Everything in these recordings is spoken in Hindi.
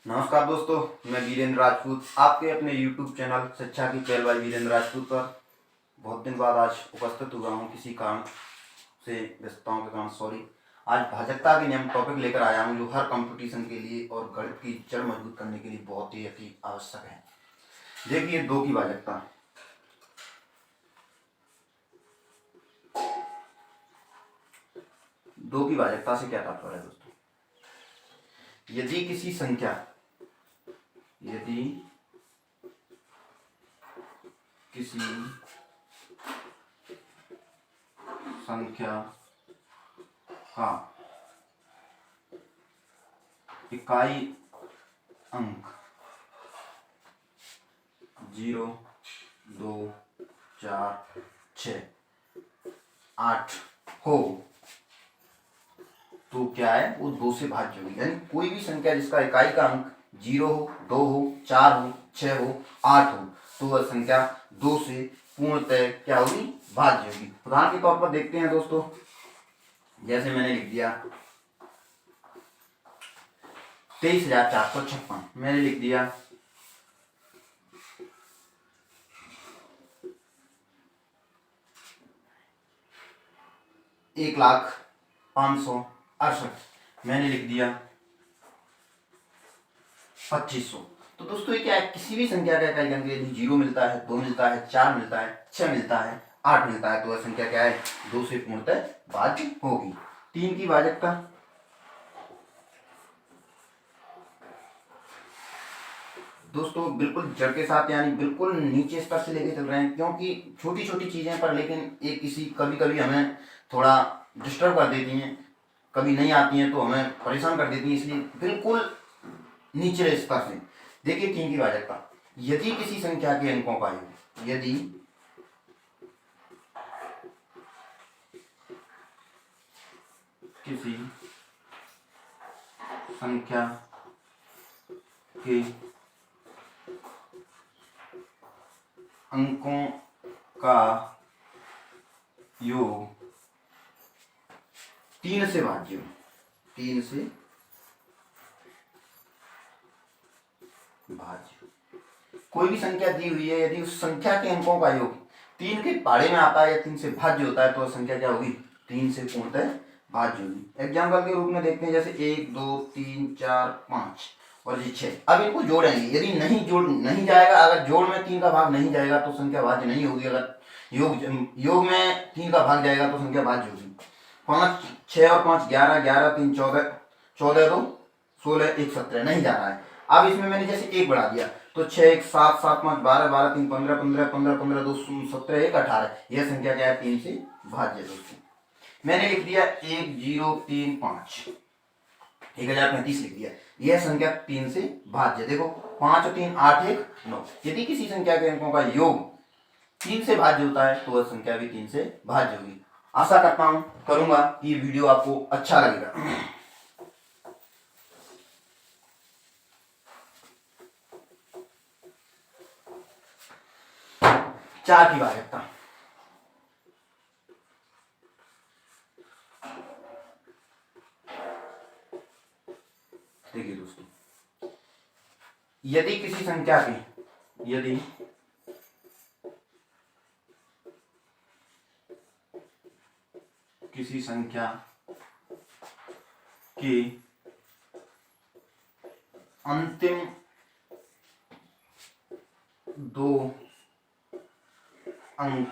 नमस्कार दोस्तों, मैं वीरेंद्र राजपूत आपके अपने YouTube चैनल शिक्षा की पहल बाई वीरेंद्र राजपूत पर बहुत दिन बाद आज उपस्थित हुआ हूँ। किसी कारण से व्यस्तताओं के कारण सॉरी। आज भाजकता के नियम टॉपिक लेकर आया हूँ जो हर कंपटीशन के लिए और गणित की जड़ मजबूत करने के लिए बहुत ही अति आवश्यक है। देखिए, दो की भाजकता। दो की भाजकता से क्या तात्पर्य है दोस्तों? यदि किसी संख्या का इकाई अंक 0, 2, 4, 6, 8 हो तो क्या है, वो 2 से भाज्य होगी। यानी कोई भी संख्या जिसका इकाई का अंक 0 हो, 2 हो, 4 हो, 6 हो, 8 हो तो वह संख्या 2 से पूर्णतः क्या होगी, भाज्य होगी। उदाहरण के तौर पर देखते हैं दोस्तों, जैसे मैंने लिख दिया 23,456, मैंने लिख दिया 1,05,68, मैंने लिख दिया 2500। तो दोस्तों ये क्या है, किसी भी संख्या का इकाई अंक यदि 0 मिलता है, 2 मिलता है, 4 मिलता है, 6 मिलता है, 8 मिलता है तो वह संख्या क्या है, 2 से पूर्णतः भाज्य होगी। 3 की भाजकता। दोस्तों बिल्कुल जड़ के साथ, यानी बिल्कुल नीचे स्तर से लेके चल रहे हैं, क्योंकि छोटी छोटी चीजें पर लेकिन एक किसी कभी कभी हमें थोड़ा डिस्टर्ब कर देती हैं, कभी नहीं आती हैं तो हमें परेशान कर देती हैं, इसलिए बिल्कुल नीचे स्तर से देखिए। 3 की भाजकता। यदि किसी संख्या के अंकों का योग, यदि किसी संख्या के अंकों का योग 3 से भाज्य हो, 3 से भाज्य, कोई भी संख्या दी हुई है, यदि उस संख्या के अंकों का योग 3 के पाड़े में आता है या 3 से भाज्य होता है तो वह संख्या क्या होगी, 3 से पूर्णतः भाज्य होगी। एग्जाम्पल के रूप में देखते हैं, जैसे 1, 2, 3, 4, 5 और ये 6। अब इनको जोड़ेंगे, यदि नहीं जाएगा, अगर जोड़ में 3 का भाग नहीं जाएगा तो संख्या भाज्य नहीं होगी। अगर योग में 3 का भाग जाएगा तो संख्या भाज्य होगी। 5, 6 और 5 11, 11, 3 14, 14 2 16, 1 17 नहीं जा रहा है। अब इसमें मैंने जैसे 1 बढ़ा दिया तो 6 1 7, 7 5 12, 12 3 15, 15 15 15 2 17, 1 18, यह संख्या क्या है, 3 से भाज्य। दोस्तों मैंने लिख दिया 1 0 3 5, 1035 लिख दिया, यह संख्या 3 से भाज्य। देखो 5 और 3 8 1 9। यदि किसी संख्या के अंकों का योग 3 से भाज्य होता है तो वह संख्या भी 3 से भाज्य होगी। आशा करता हूं करूंगा कि ये वीडियो आपको अच्छा लगेगा। 4 की भाजकता। देखिए दोस्तों, यदि किसी संख्या के अंतिम 2 अंक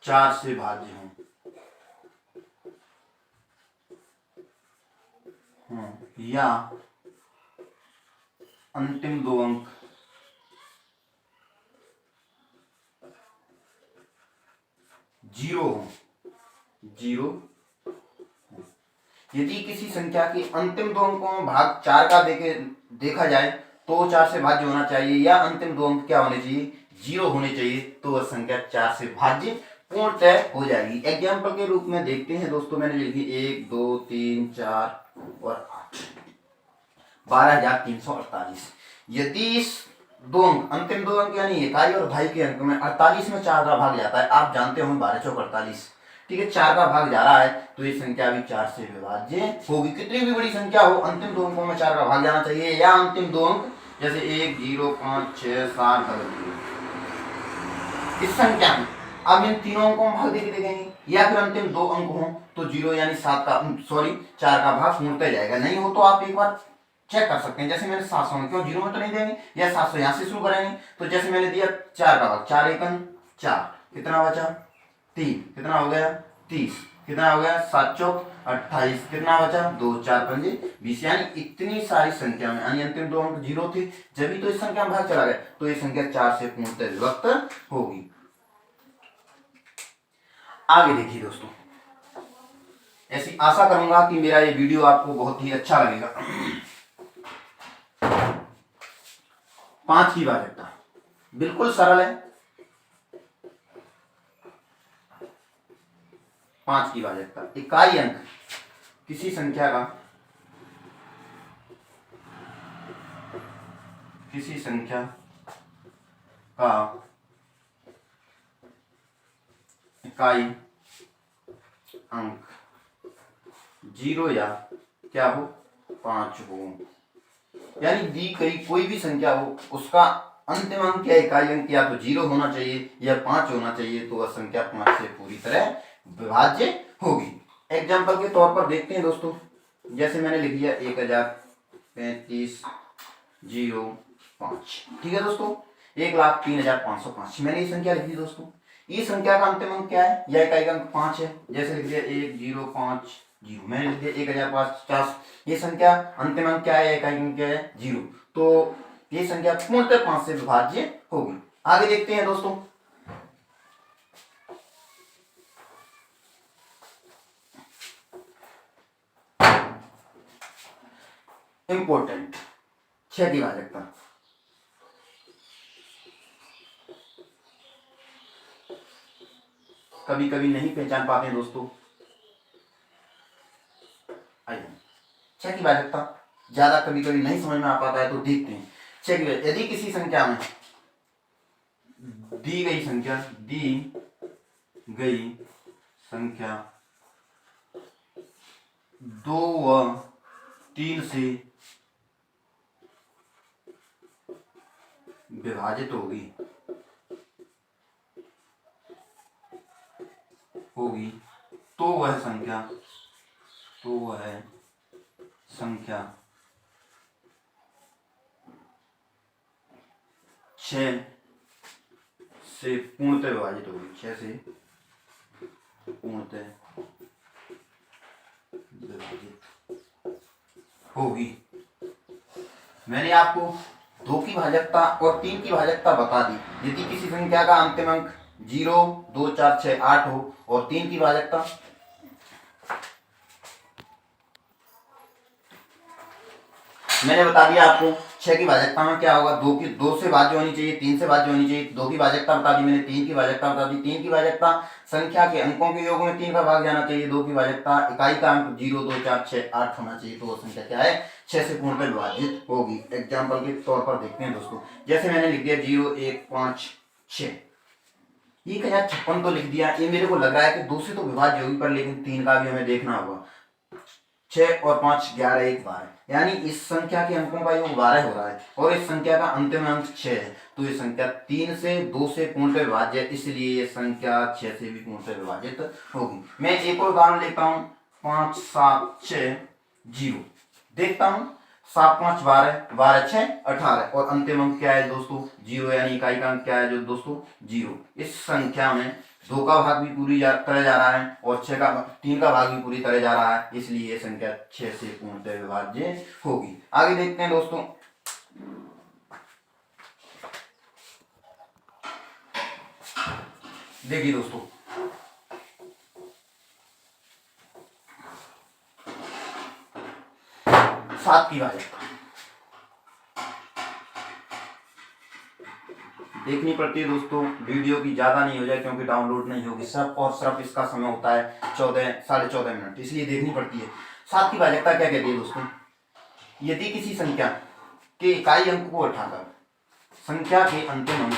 4 से भाज्य हों, या अंतिम 2 अंक 0 हो, यदि किसी संख्या के अंतिम 2 अंकों में भाग 4 का देखा जाए तो 4 से भाज्य होना चाहिए, या अंतिम 2 अंक क्या होने चाहिए, 0 होने चाहिए, तो वह संख्या 4 से भाज्य पूर्णतः हो जाएगी। एग्जाम्पल के रूप में देखते हैं दोस्तों, मैंने लिखी 1 2 3 4 और 8, 12,348। यदि दो अंक, अंतिम 2 अंक यानी इकाई और भाई के अंक में 48 में 4 का भाग जाता है, आप जानते हो 12 चौक 48, ठीक है, 4 का भाग जा रहा है तो ये संख्या भी 4 से विभाज्य होगी। कितनी भी बड़ी संख्या हो, अंतिम दो अंकों में 4 का भाग जाना चाहिए, या अंतिम दो अंक जैसे 1 0 5 6 7 0 इस संख्या में अब इन तीनों अंकों में भाग देके देखेंगे, या फिर अंतिम दो अंक हो तो 0 यानी 7 का 4 का भाग पूर्णतः जाएगा। नहीं हो तो आप एक बार चेक कर सकते हैं, जैसे मैंने 700 में, क्यों 0 में तो नहीं देंगे, या 700 यहाँ से शुरू करेंगे। तो जैसे मैंने दिया 4 का भाग, 4 एकम 4, कितना बचा 3, कितना हो गया 30, कितना हो गया 7 चौक 28, कितना बचा 2 4 पंजे 20। यानी इतनी सारी संख्या में यानी अंतिम दो अंक 0 थे, जब भी तो इस संख्या में भाग चला गया तो ये संख्या 4 से पूर्णतः विभक्त होगी। आगे देखिए दोस्तों, ऐसी आशा करूंगा कि मेरा ये वीडियो आपको बहुत ही अच्छा लगेगा। 5 की भाज्यता बिल्कुल सरल है। 5 की भाज्यता, इकाई अंक किसी संख्या का इकाई अंक 0 या क्या हो 5 हो, यानी दी गई कोई भी संख्या हो उसका अंतिम अंक या इकाई अंक या तो 0 होना चाहिए या 5 होना चाहिए, तो वह संख्या 5 से पूरी तरह विभाज्य होगी। एग्जाम्पल के तौर पर देखते हैं दोस्तों, जैसे मैंने लिख दिया 1035,05, ठीक है दोस्तों, 1,03,505 मैंने ये संख्या लिख दी दोस्तों। इस संख्या का अंतिम अंक क्या है, या इकाई अंक 5 है, जैसे लिख दिया 1050, मैंने लिख दिया 1050। ये संख्या अंतिम अंक क्या है, इकाई अंक क्या है 0, तो ये संख्या पूर्णतः 5 से विभाज्य होगी। आगे देखते हैं दोस्तों, इंपॉर्टेंट 6 की भाज्यता। कभी कभी नहीं पहचान पाते हैं दोस्तों, आइए 6 की भाज्यता ज्यादा कभी कभी नहीं समझ में आ पाता है तो देखते हैं। 6 की भाज्यता, यदि किसी संख्या में दी गई संख्या 2 व 3 से विभाजित होगी तो वह संख्या 6 से पूर्णतः विभाजित होगी, 6 से पूर्णतः विभाजित होगी। मैंने आपको 2 की भाज्यता और 3 की भाज्यता बता दी। यदि किसी संख्या का अंतिम अंक 0 2 4 6 8 हो और 3 की भाज्यता मैंने बता दिया आपको 6 की भाज्यता में क्या होगा, 2 से भाज्य होनी चाहिए, 3 से भाज्य होनी चाहिए। 2 की भाज्यता बता दी मैंने, 3 की भाज्यता बता दी। 3 की भाज्यता संख्या के अंकों के योग में 3 का भाग जाना चाहिए। 2 की भाज्यता इकाई का अंक 0 2 4 6 8 होना चाहिए, तो वो संख्या क्या है 6 से पूर्णतः विभाजित होगी। एग्जाम्पल के तौर पर देखते हैं दोस्तों, जैसे मैंने लिख दिया 0 1 5 6, 1056 तो लिख दिया। ये मेरे को लग रहा है कि 2 से तो विभाज्य होगी, पर लेकिन 3 का भी हमें देखना होगा। 6 और 5 11 1 12, यानी इस संख्या के अंकों का योग 12 हो रहा है और इस संख्या का अंतिम अंक 6 है, तो ये संख्या 3 से 2 से पूर्णतः विभाज्य है, इसलिए ये संख्या 6 से भी पूर्णतः विभाजित होगी। मैं एक और उदाहरण लेता हूँ, 5 7 6 0, देखता हूँ 7 5 12 12 6 18 और अंतिम अंक क्या है दोस्तों 0, यानी इकाई का अंक क्या है जो दोस्तों 0। इस संख्या में 2 का भाग भी पूरी तरह जा रहा है और 3 का भाग भी पूरी तरह जा रहा है, इसलिए ये संख्या 6 से पूर्णतः विभाज्य होगी। आगे देखते हैं दोस्तों, देखिए दोस्तों 7 की भाज्यता देखनी पड़ती है दोस्तों, वीडियो की ज्यादा नहीं हो जाए क्योंकि डाउनलोड नहीं होगी, सिर्फ और सिर्फ इसका समय होता है 14 मिनट, इसलिए देखनी पड़ती है। 7 की भाज्यता क्या कहती है दोस्तों, यदि किसी संख्या के इकाई अंक को उठाकर संख्या के अंतिम अंक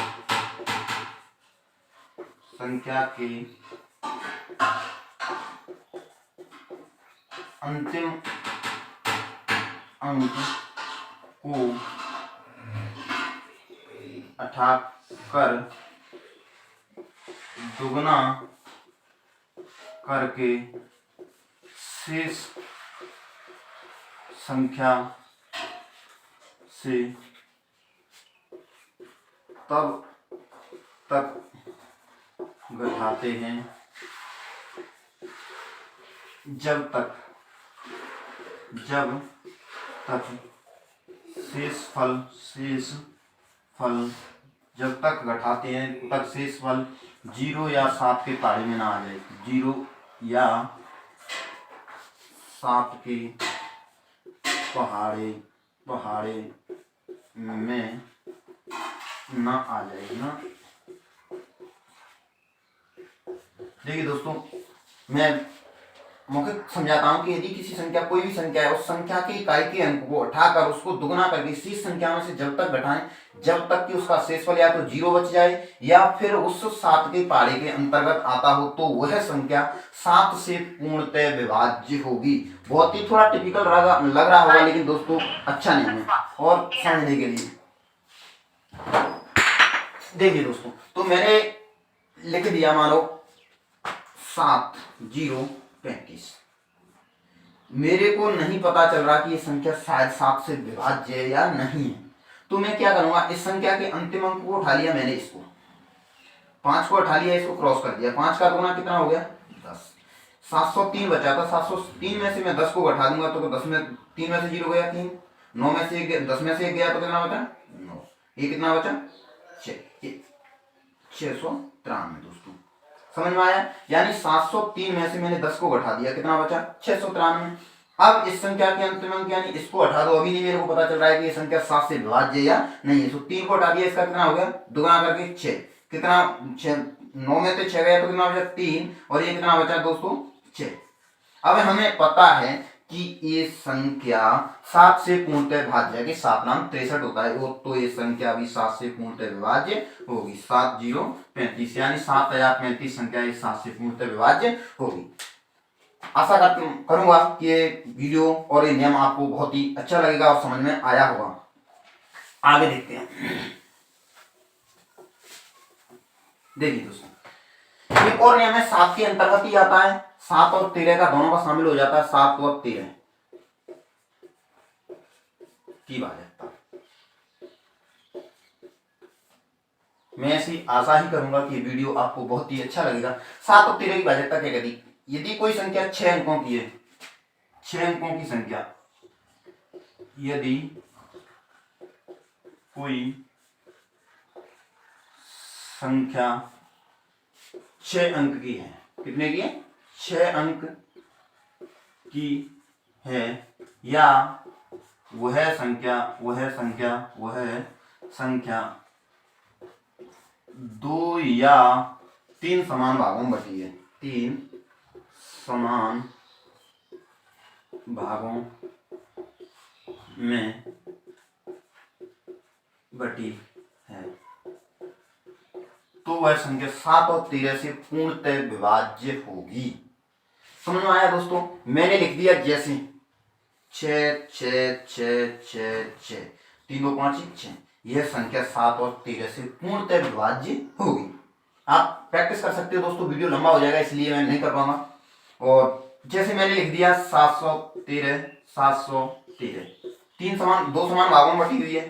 अंतिम अंक को उठाकर दुगना करके शेष संख्या से तब तक घटाते हैं जब तक शेष फल जब तक घटाते हैं तब शेष फल 0 या 7 के पहाड़े में ना आ जाए, 0 या 7 के पहाड़े में ना आ जाए ना। देखिए दोस्तों, मैं मौखिक समझाता हूं कि यदि किसी संख्या, कोई भी संख्या है, उस संख्या की इकाई के अंक को उठाकर उसको दुगना करके शेष संख्या में से जब तक घटाएं जब तक कि उसका शेषफल या तो 0 बच जाए या फिर उस 7 के पहाड़े के अंतर्गत आता हो, तो वह संख्या 7 से पूर्णतः विभाज्य होगी। बहुत ही थोड़ा टिपिकल लग रहा होगा, लेकिन दोस्तों अच्छा नहीं है और समझने के लिए। देखिए दोस्तों, तो मैंने लिख दिया, मानो 7 0 35। मेरे को नहीं पता चल रहा कि ये संख्या शायद 7 से विभाज्य है या नहीं है, तो मैं क्या करूंगा, इस संख्या के अंतिम अंक को उठा लिया मैंने, इसको 5 को उठा लिया, इसको क्रॉस कर दिया। 5 का गुना कितना हो गया 10। 703 बचा था, 703 में से मैं 10 को घटा दूंगा तो 10 में 3 में से 0 गया 3, 9 में से 10 में से 1 गया तो कितना बचा 9, ये कितना बचा 693। दोस्तों समझ में आया? यानी 703 में से मैंने 10 को घटा दिया, कितना बचा 693। अब इस संख्या के अंतिम अंक यानी इसको हटा दो, अभी नहीं मेरे को पता चल रहा है कि ये संख्या 7 से विभाज्य या नहीं है। तो 3 को हटा दिया, इसका कितना हो गया दुगना करके 6, कितना 6, 9 में से 6 गया तो कितना बचा 3, और ये कितना बचा दोस्तों 6। अब हमें पता है कि ये संख्या 7 से पूर्णतः विभाज्य है कि 7 नाम 63 होता है वो, तो ये संख्या भी 7 से पूर्णतः विभाज्य होगी। 7 0 35 यानी 7035 संख्या इस 7 से पूर्णतः विभाज्य होगी। आशा करूंगा कि ये वीडियो और ये नियम आपको बहुत ही अच्छा लगेगा और समझ में आया होगा। आगे देखते हैं। देखिए दोस्तों, एक और नियम है, 7 के अंतर्गत ही आता है, 7 और 13 का दोनों का शामिल हो जाता है, 7 और 13 की भाज्यता। मैं ऐसी आशा ही करूंगा कि वीडियो आपको बहुत ही अच्छा लगेगा। 7 और 13 की भाज्यता क्या कहती है? यदि कोई संख्या 6 अंकों की है, 6 अंकों की संख्या, यदि कोई संख्या 6 अंक की है, कितने की है 6 अंक की है, या वह संख्या 2 या 3 समान भागों में बटी है, 3 समान भागों में बटी है, तो वह संख्या 7 और 13 से पूर्णतः विभाज्य होगी। समझ में आया दोस्तों? मैंने लिख दिया जैसे 6 6 6 6 6 3 2 5 6, यह संख्या 7 और 13 से पूर्णतः विभाज्य होगी। आप प्रैक्टिस कर सकते हो दोस्तों, वीडियो लंबा हो जाएगा इसलिए मैं नहीं कर पाऊंगा। और जैसे मैंने लिख दिया 713 3 समान 2 समान भागों में बटी हुई है,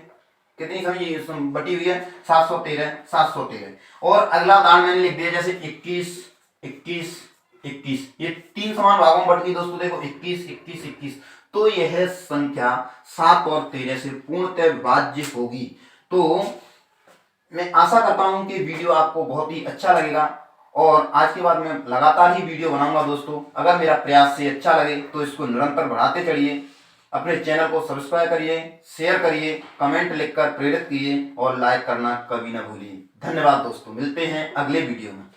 कितनी समझिए बटी हुई है 713। और अगला उदाहरण मैंने लिख दिया जैसे 21 21 21, ये 3 समान भागों में बट गई दोस्तों, देखो 21 21 21, तो यह संख्या 7 और 13 से पूर्णतः विभाज्य होगी। तो मैं आशा करता हूं कि वीडियो आपको बहुत ही अच्छा लगेगा और आज के बाद मैं लगातार ही वीडियो बनाऊंगा दोस्तों। अगर मेरा प्रयास से अच्छा लगे तो इसको निरंतर बढ़ाते चलिए, अपने चैनल को सब्सक्राइब करिए, शेयर करिए, कमेंट लिखकर प्रेरित कीजिए और लाइक करना कभी ना भूलिए। धन्यवाद दोस्तों, मिलते हैं अगले वीडियो में।